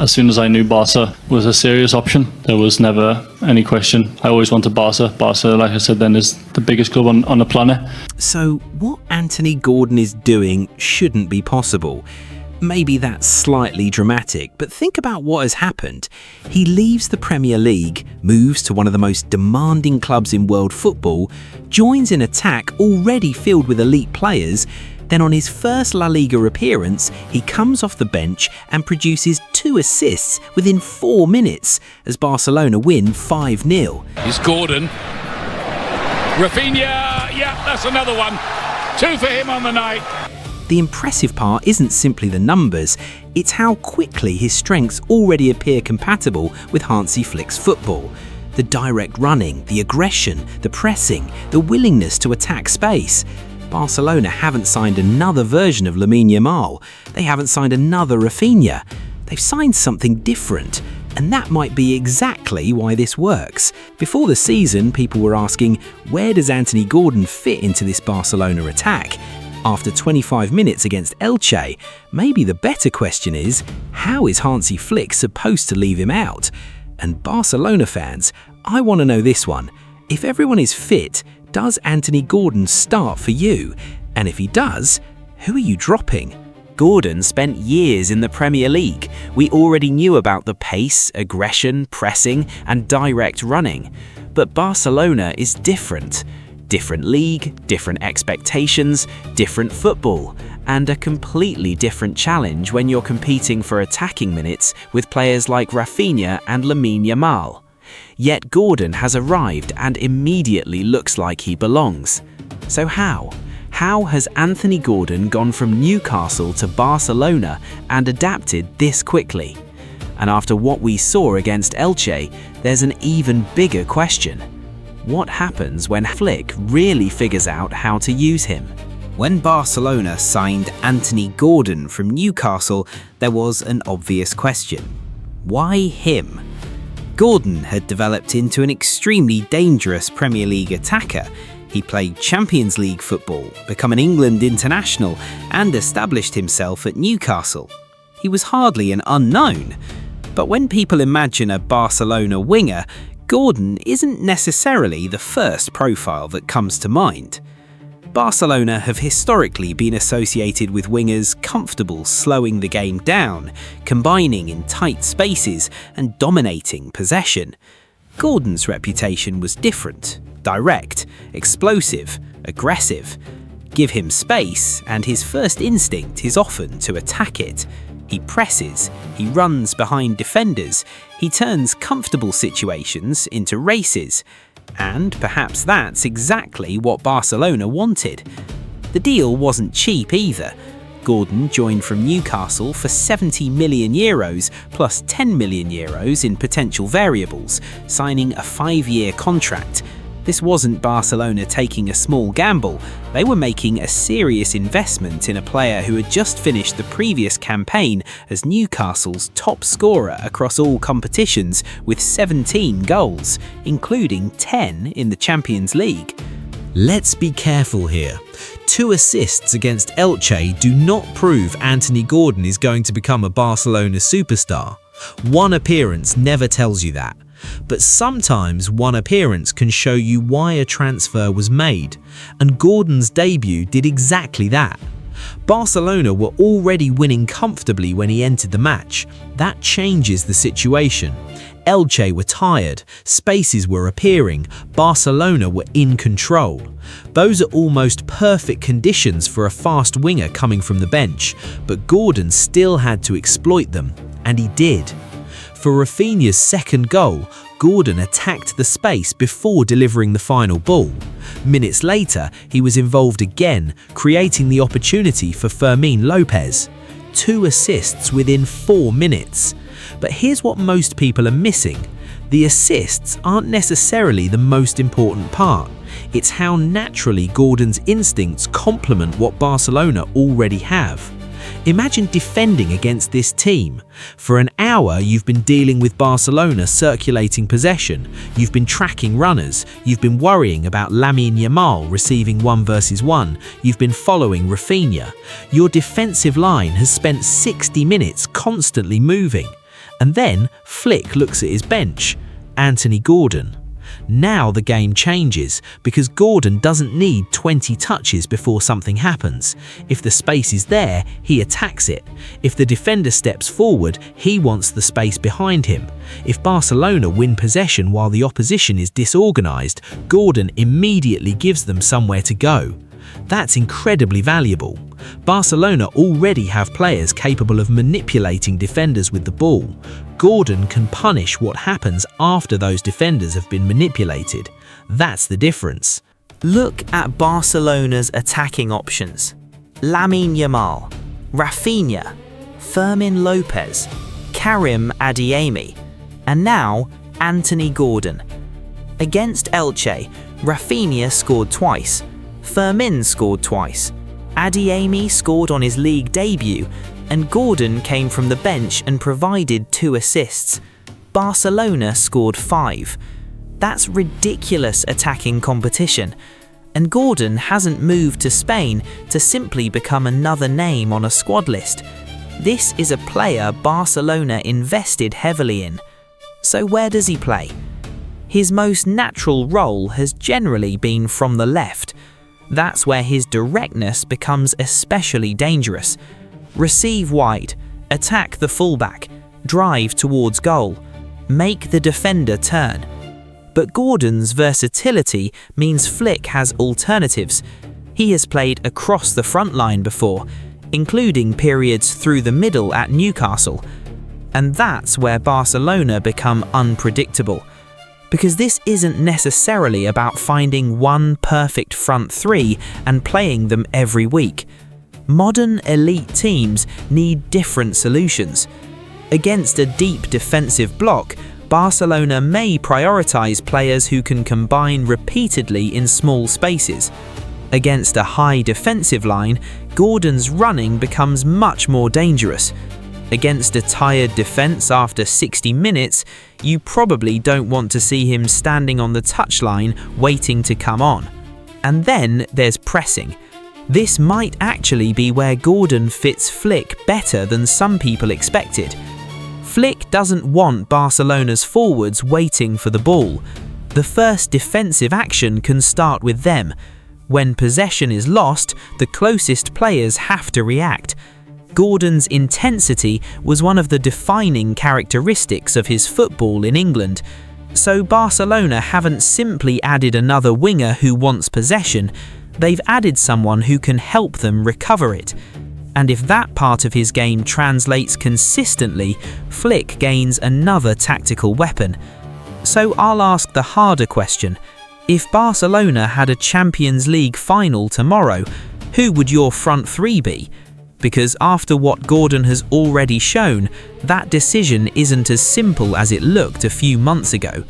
As soon as I knew Barca was a serious option, there was never any question. I always wanted Barca. Barca, like I said then, is the biggest club on the planet. So what Anthony Gordon is doing shouldn't be possible. Maybe that's slightly dramatic, but think about what has happened. He leaves the Premier League, moves to one of the most demanding clubs in world football, joins an attack already filled with elite players. Then on his first La Liga appearance, he comes off the bench and produces 2 assists within 4 minutes as Barcelona win 5-0. Here's Gordon. Raphinha, yeah, that's another one. 2 for him on the night. The impressive part isn't simply the numbers, it's how quickly his strengths already appear compatible with Hansi Flick's football. The direct running, the aggression, the pressing, the willingness to attack space. Barcelona haven't signed another version of Lamine Yamal. They haven't signed another Raphinha. They've signed something different, and that might be exactly why this works. Before the season, people were asking, where does Anthony Gordon fit into this Barcelona attack? After 25 minutes against Elche, maybe the better question is, how is Hansi Flick supposed to leave him out? And Barcelona fans, I want to know this one. If everyone is fit, does Anthony Gordon start for you? And if he does, who are you dropping? Gordon spent years in the Premier League. We already knew about the pace, aggression, pressing, and direct running. But Barcelona is different. Different league, different expectations, different football, and a completely different challenge when you're competing for attacking minutes with players like Raphinha and Lamine Yamal. Yet Gordon has arrived and immediately looks like he belongs. So how? How has Anthony Gordon gone from Newcastle to Barcelona and adapted this quickly? And after what we saw against Elche, there's an even bigger question. What happens when Flick really figures out how to use him? When Barcelona signed Anthony Gordon from Newcastle, there was an obvious question. Why him? Gordon had developed into an extremely dangerous Premier League attacker. He played Champions League football, become an England international, and established himself at Newcastle. He was hardly an unknown. But when people imagine a Barcelona winger, Gordon isn't necessarily the first profile that comes to mind. Barcelona have historically been associated with wingers comfortable slowing the game down, combining in tight spaces and dominating possession. Gordon's reputation was different, direct, explosive, aggressive. Give him space and his first instinct is often to attack it. He presses, he runs behind defenders, he turns comfortable situations into races. And perhaps that's exactly what Barcelona wanted. The deal wasn't cheap either. Gordon joined from Newcastle for €70 million plus €10 million in potential variables, signing a 5-year contract. This wasn't Barcelona taking a small gamble. They were making a serious investment in a player who had just finished the previous campaign as Newcastle's top scorer across all competitions with 17 goals, including 10 in the Champions League. Let's be careful here. 2 assists against Elche do not prove Anthony Gordon is going to become a Barcelona superstar. 1 appearance never tells you that. But sometimes 1 appearance can show you why a transfer was made, and Gordon's debut did exactly that. Barcelona were already winning comfortably when he entered the match. That changes the situation. Elche were tired, spaces were appearing, Barcelona were in control. Those are almost perfect conditions for a fast winger coming from the bench, but Gordon still had to exploit them, and he did. For Raphinha's second goal, Gordon attacked the space before delivering the final ball. Minutes later, he was involved again, creating the opportunity for Fermin Lopez. 2 assists within 4 minutes. But here's what most people are missing. The assists aren't necessarily the most important part. It's how naturally Gordon's instincts complement what Barcelona already have. Imagine defending against this team. For an hour, you've been dealing with Barcelona circulating possession. You've been tracking runners. You've been worrying about Lamine Yamal receiving 1 versus 1. You've been following Raphinha. Your defensive line has spent 60 minutes constantly moving. And then Flick looks at his bench, Anthony Gordon. Now the game changes because Gordon doesn't need 20 touches before something happens. If the space is there, he attacks it. If the defender steps forward, he wants the space behind him. If Barcelona win possession while the opposition is disorganized, Gordon immediately gives them somewhere to go. That's incredibly valuable. Barcelona already have players capable of manipulating defenders with the ball. Gordon can punish what happens after those defenders have been manipulated. That's the difference. Look at Barcelona's attacking options. Lamine Yamal, Raphinha, Fermin Lopez, Karim Adeyemi, and now Anthony Gordon. Against Elche, Raphinha scored twice, Fermin scored twice, Adeyemi scored on his league debut, and Gordon came from the bench and provided 2 assists. Barcelona scored 5. That's ridiculous attacking competition. And Gordon hasn't moved to Spain to simply become another name on a squad list. This is a player Barcelona invested heavily in. So where does he play? His most natural role has generally been from the left. That's where his directness becomes especially dangerous. Receive wide, attack the fullback, drive towards goal, make the defender turn. But Gordon's versatility means Flick has alternatives. He has played across the front line before, including periods through the middle at Newcastle. And that's where Barcelona become unpredictable. Because this isn't necessarily about finding one perfect front three and playing them every week. Modern elite teams need different solutions. Against a deep defensive block, Barcelona may prioritise players who can combine repeatedly in small spaces. Against a high defensive line, Gordon's running becomes much more dangerous. Against a tired defence after 60 minutes, you probably don't want to see him standing on the touchline waiting to come on. And then there's pressing. This might actually be where Gordon fits Flick better than some people expected. Flick doesn't want Barcelona's forwards waiting for the ball. The first defensive action can start with them. When possession is lost, the closest players have to react. Gordon's intensity was one of the defining characteristics of his football in England. So Barcelona haven't simply added another winger who wants possession, they've added someone who can help them recover it. And if that part of his game translates consistently, Flick gains another tactical weapon. So I'll ask the harder question. If Barcelona had a Champions League final tomorrow, who would your front three be? Because after what Gordon has already shown, that decision isn't as simple as it looked a few months ago.